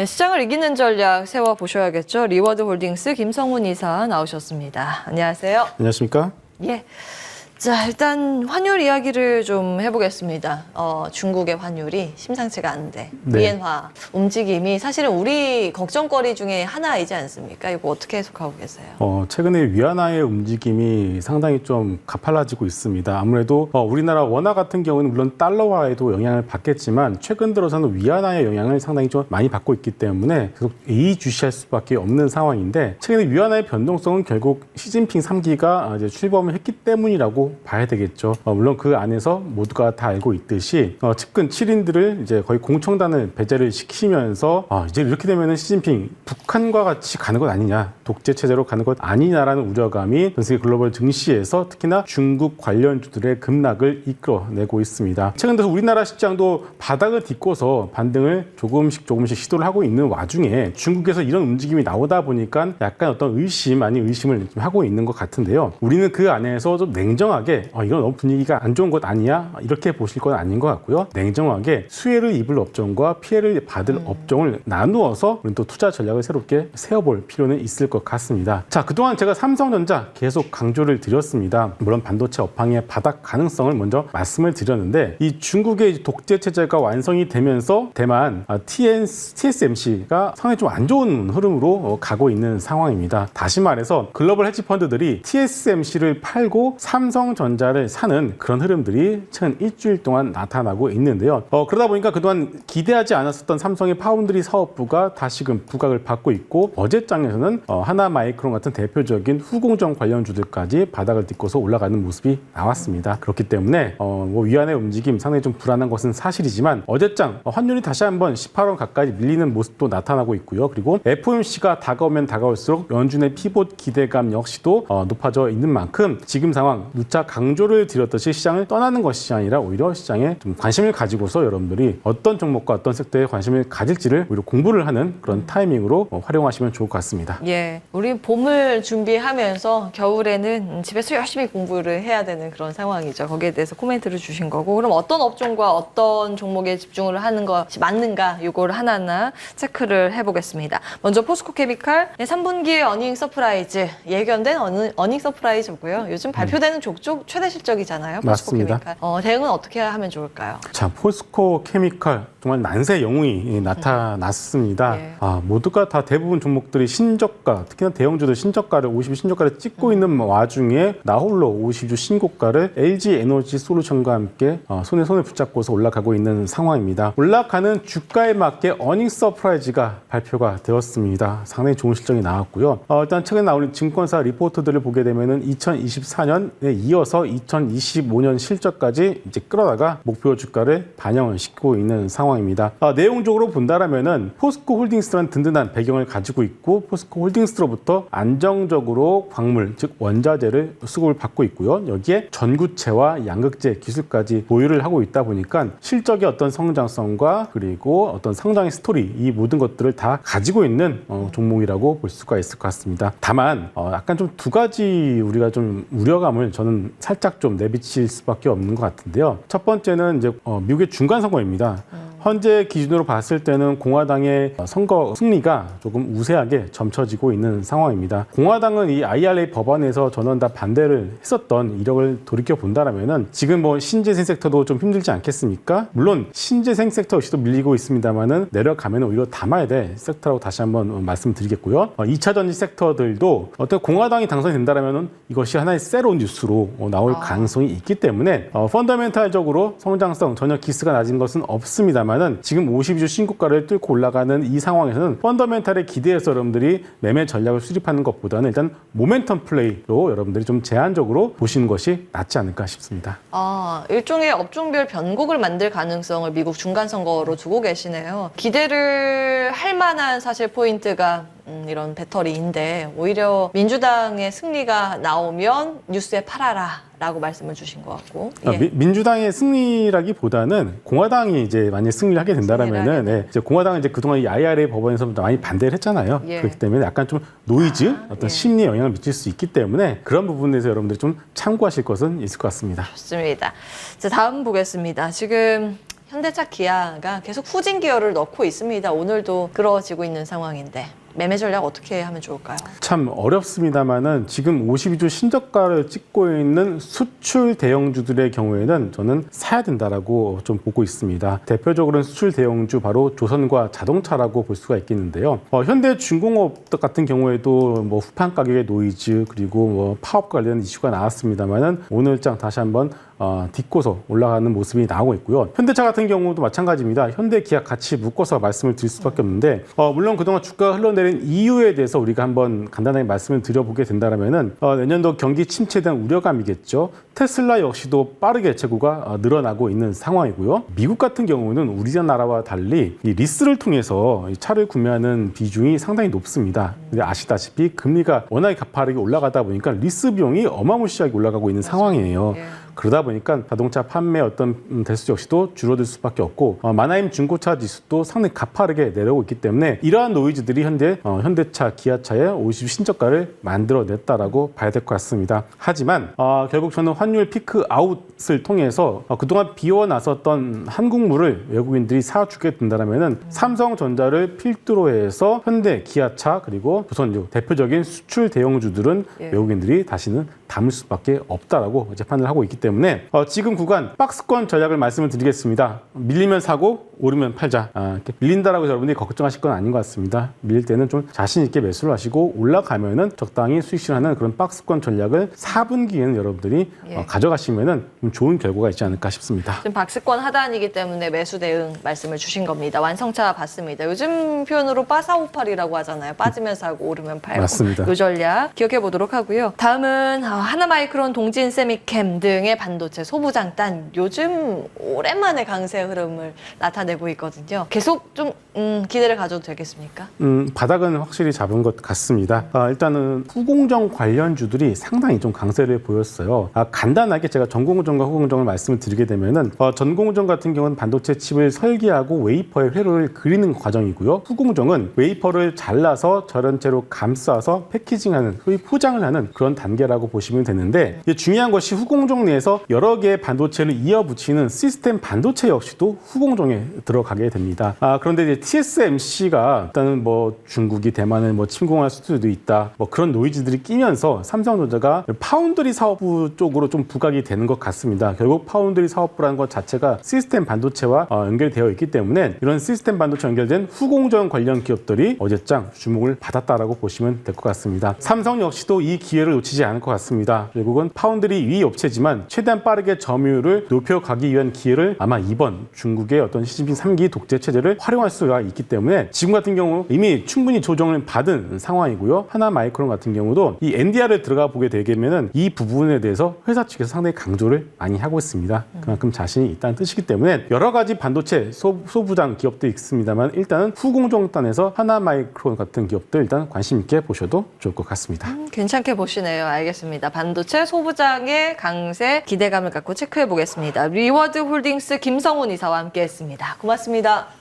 네, 시장을 이기는 전략 세워보셔야겠죠. 리워드 홀딩스 김성문 이사 나오셨습니다. 안녕하세요. 안녕하십니까? 예. 자, 일단 환율 이야기를 좀 해보겠습니다. 중국의 환율이 심상치가 않은데 네. 위엔화 움직임이 사실은 우리 걱정거리 중에 하나이지 않습니까? 이거 어떻게 해석하고 계세요? 최근에 위안화의 움직임이 상당히 좀 가팔라지고 있습니다. 아무래도 우리나라 원화 같은 경우는 물론 달러화에도 영향을 받겠지만 최근 들어서는 위안화의 영향을 상당히 좀 많이 받고 있기 때문에 계속 예의주시할 수밖에 없는 상황인데 최근에 위안화의 변동성은 결국 시진핑 3기가 이제 출범을 했기 때문이라고 봐야 되겠죠. 물론 그 안에서 모두가 다 알고 있듯이 측근 7인들을 이제 거의 공청단을 배제를 시키면서 이제 이렇게 되면은 시진핑 북한과 같이 가는 것 아니냐, 독재 체제로 가는 것 아니냐라는 우려감이 전 세계 글로벌 증시에서 특히나 중국 관련주들의 급락을 이끌어내고 있습니다. 최근 들어서 우리나라 시장도 바닥을 딛고서 반등을 조금씩 시도를 하고 있는 와중에 중국에서 이런 움직임이 나오다 보니까 약간 어떤 의심 아닌 의심을 좀 하고 있는 것 같은데요. 우리는 그 안에서 좀 냉정하게 이건 너무 분위기가 안 좋은 것 아니야? 이렇게 보실 건 아닌 것 같고요. 냉정하게 수혜를 입을 업종과 피해를 받을 업종을 나누어서 우리는 또 투자 전략을 새롭게 세워볼 필요는 있을 것 같습니다. 자, 그동안 제가 삼성전자 계속 강조를 드렸습니다. 물론 반도체 업황의 바닥 가능성을 먼저 말씀을 드렸는데 이 중국의 독재 체제가 완성이 되면서 대만 TSMC가 상당히 좀 안 좋은 흐름으로 가고 있는 상황입니다. 다시 말해서 글로벌 헤지 펀드들이 TSMC를 팔고 삼성전자를 사는 그런 흐름들이 최근 일주일 동안 나타나고 있는데요. 그러다 보니까 그동안 기대하지 않았었던 삼성의 파운드리 사업부가 다시금 부각을 받고 있고 어제장에서는 하나마이크론 같은 대표적인 후공정 관련주들까지 바닥을 딛고서 올라가는 모습이 나왔습니다. 그렇기 때문에 위안의 움직임 상당히 좀 불안한 것은 사실이지만 어제장 환율이 다시 한번 18원 가까이 밀리는 모습도 나타나고 있고요. 그리고 FOMC가 다가오면 다가올수록 연준의 피봇 기대감 역시도 높아져 있는 만큼 지금 상황 누차 강조를 드렸듯이 시장을 떠나는 것이 아니라 오히려 시장에 좀 관심을 가지고서 여러분들이 어떤 종목과 어떤 섹터에 관심을 가질지를 오히려 공부를 하는 그런 타이밍으로 활용하시면 좋을 것 같습니다. 예, 우리 봄을 준비하면서 겨울에는 집에서 열심히 공부를 해야 되는 그런 상황이죠. 거기에 대해서 코멘트를 주신 거고 그럼 어떤 업종과 어떤 종목에 집중을 하는 것이 맞는가 이걸 하나하나 체크를 해보겠습니다. 먼저 포스코케미칼 3분기 어닝 서프라이즈 예견된 어닝 서프라이즈고요. 요즘 발표되는 족족 최대 실적이잖아요. 맞습니다. 포스코케미칼. 대응은 어떻게 하면 좋을까요? 자, 포스코케미칼 정말 난세 영웅이 나타났습니다. 예. 모두가 다 대부분 종목들이 신저가, 특히나 대형주들 신저가를 50주 신저가를 찍고 있는 와중에 나홀로 50주 신고가를 LG 에너지 솔루션과 함께 손에 손을 붙잡고서 올라가고 있는 상황입니다. 올라가는 주가에 맞게 어닝 서프라이즈가 발표가 되었습니다. 상당히 좋은 실적이 나왔고요. 일단 최근에 나오는 증권사 리포트들을 보게 되면은 2024년에 이어서 2025년 실적까지 이제 끌어다가 목표 주가를 반영을 시키고 있는 상황입니다. 내용적으로 본다라면은 포스코 홀딩스라는 든든한 배경을 가지고 있고 포스코 홀딩스로부터 안정적으로 광물 즉 원자재를 수급을 받고 있고요. 여기에 전구체와 양극재 기술까지 보유를 하고 있다 보니까 실적의 어떤 성장성과 그리고 어떤 성장의 스토리 이 모든 것들을 다 가지고 있는 종목이라고 볼 수가 있을 것 같습니다. 다만 약간 좀 두 가지 우리가 좀 우려감을 저는 살짝 좀 내비칠 수밖에 없는 것 같은데요. 첫 번째는 이제 미국의 중간 선거입니다. 현재 기준으로 봤을 때는 공화당의 선거 승리가 조금 우세하게 점쳐지고 있는 상황입니다. 공화당은 이 IRA 법안에서 전원 다 반대를 했었던 이력을 돌이켜 본다라면은 지금 신재생 섹터도 좀 힘들지 않겠습니까? 물론 신재생 섹터 역시도 밀리고 있습니다만은 내려가면 오히려 담아야 될 섹터라고 다시 한번 말씀드리겠고요. 2차 전지 섹터들도 어떻게 공화당이 당선이 된다라면은 이것이 하나의 새로운 뉴스로 나올 가능성이 있기 때문에 펀더멘탈적으로 성장성 전혀 기스가 낮은 것은 없습니다만. 지금 52주 신고가를 뚫고 올라가는 이 상황에서는 펀더멘탈에 기대해서 여러분들이 매매 전략을 수립하는 것보다는 일단 모멘텀 플레이로 여러분들이 좀 제한적으로 보시는 것이 낫지 않을까 싶습니다. 일종의 업종별 변곡을 만들 가능성을 미국 중간 선거로 두고 계시네요. 기대를 할 만한 사실 포인트가 이런 배터리인데 오히려 민주당의 승리가 나오면 뉴스에 팔아라 라고 말씀을 주신 것 같고. 예. 민주당의 승리라기보다는 공화당이 이제 만약 승리를 하게 된다라면은 이제 공화당은 이제 그동안 이 IRA 법안에서 많이 반대를 했잖아요. 예. 그렇기 때문에 약간 좀 노이즈 어떤 심리에 영향을 미칠 수 있기 때문에 그런 부분에서 여러분들이 좀 참고하실 것은 있을 것 같습니다. 좋습니다. 자, 다음 보겠습니다. 지금 현대차, 기아가 계속 후진 기어를 넣고 있습니다. 오늘도 그러지고 있는 상황인데 매매 전략 어떻게 하면 좋을까요? 참 어렵습니다만은 지금 52주 신저가를 찍고 있는 수출 대형주들의 경우에는 저는 사야 된다라고 좀 보고 있습니다. 대표적으로는 수출 대형주 바로 조선과 자동차라고 볼 수가 있겠는데요. 현대중공업 같은 경우에도 뭐 후판 가격의 노이즈 그리고 뭐 파업 관련 이슈가 나왔습니다만은 오늘장 다시 한번 딛고서 올라가는 모습이 나오고 있고요. 현대차 같은 경우도 마찬가지입니다. 현대, 기아 같이 묶어서 말씀을 드릴 수밖에 없는데 물론 그동안 주가가 흘러내린 이유에 대해서 우리가 한번 간단하게 말씀을 드려보게 된다면은 내년도 경기 침체에 대한 우려감이겠죠. 테슬라 역시도 빠르게 재고가 늘어나고 있는 상황이고요. 미국 같은 경우는 우리나라와 달리 이 리스를 통해서 이 차를 구매하는 비중이 상당히 높습니다. 근데 아시다시피 금리가 워낙에 가파르게 올라가다 보니까 리스 비용이 어마무시하게 올라가고 있는 상황이에요. 예. 그러다 보니까 자동차 판매 어떤 대수 역시도 줄어들 수밖에 없고 만하임 중고차 지수도 상당히 가파르게 내려오고 있기 때문에 이러한 노이즈들이 현대차, 기아차의 50 신저가를 만들어냈다라고 봐야 될 것 같습니다. 하지만 결국 저는 환율 피크 아웃을 통해서 그동안 비워놨었던 한국물을 외국인들이 사주게 된다면은 삼성전자를 필두로 해서 현대, 기아차 그리고 조선유 대표적인 수출 대형주들은 외국인들이 다시는 담을 수밖에 없다라고 재판을 하고 있기 때문에 지금 구간 박스권 전략을 말씀을 드리겠습니다. 밀리면 사고 오르면 팔자. 이렇게 밀린다라고 여러분들이 걱정하실 건 아닌 것 같습니다. 밀릴 때는 좀 자신 있게 매수를 하시고 올라가면은 적당히 수익 실현하는 그런 박스권 전략을 4분기에는 여러분들이 가져가시면은 좀 좋은 결과가 있지 않을까 싶습니다. 지금 박스권 하단이기 때문에 매수 대응 말씀을 주신 겁니다. 완성차 봤습니다. 요즘 표현으로 빠사오팔이라고 하잖아요. 빠지면 사고 오르면 팔고. 맞습니다. 이 전략 기억해 보도록 하고요. 다음은 하나마이크론, 동진 세미캠 등의 반도체 소부장단 요즘 오랜만에 강세 흐름을 나타내고 있거든요. 계속 좀 기대를 가져도 되겠습니까? 바닥은 확실히 잡은 것 같습니다. 일단은 후공정 관련주들이 상당히 좀 강세를 보였어요. 간단하게 제가 전공정과 후공정을 말씀을 드리게 되면은 전공정 같은 경우는 반도체 칩을 설계하고 웨이퍼의 회로를 그리는 과정이고요. 후공정은 웨이퍼를 잘라서 저련체로 감싸서 패키징하는, 소위 포장을 하는 그런 단계라고 보시면 되는데 중요한 것이 후공정 내에서 여러 개의 반도체를 이어붙이는 시스템 반도체 역시도 후공정에 들어가게 됩니다. 그런데 이제 TSMC가 일단은 뭐 중국이 대만을 뭐 침공할 수도 있다. 뭐 그런 노이즈들이 끼면서 삼성전자가 파운드리 사업부 쪽으로 좀 부각이 되는 것 같습니다. 결국 파운드리 사업부라는 것 자체가 시스템 반도체와 연결되어 있기 때문에 이런 시스템 반도체 연결된 후공정 관련 기업들이 어제장 주목을 받았다라고 보시면 될 것 같습니다. 삼성 역시도 이 기회를 놓치지 않을 것 같습니다. 결국은 파운드리 위 업체지만 최대한 빠르게 점유율을 높여가기 위한 기회를 아마 이번 중국의 어떤 시진핑 3기 독재 체제를 활용할 수가 있기 때문에 지금 같은 경우 이미 충분히 조정을 받은 상황이고요. 하나마이크론 같은 경우도 이 NDR을 들어가 보게 되면은 이 부분에 대해서 회사 측에서 상당히 강조를 많이 하고 있습니다. 그만큼 자신이 있다는 뜻이기 때문에 여러 가지 반도체 소부장 기업들이 있습니다만 일단은 후공정단에서 하나마이크론 같은 기업들 일단 관심 있게 보셔도 좋을 것 같습니다. 괜찮게 보시네요. 알겠습니다. 반도체 소부장의 강세 기대감을 갖고 체크해 보겠습니다. 리워드 홀딩스 김성훈 이사와 함께했습니다. 고맙습니다.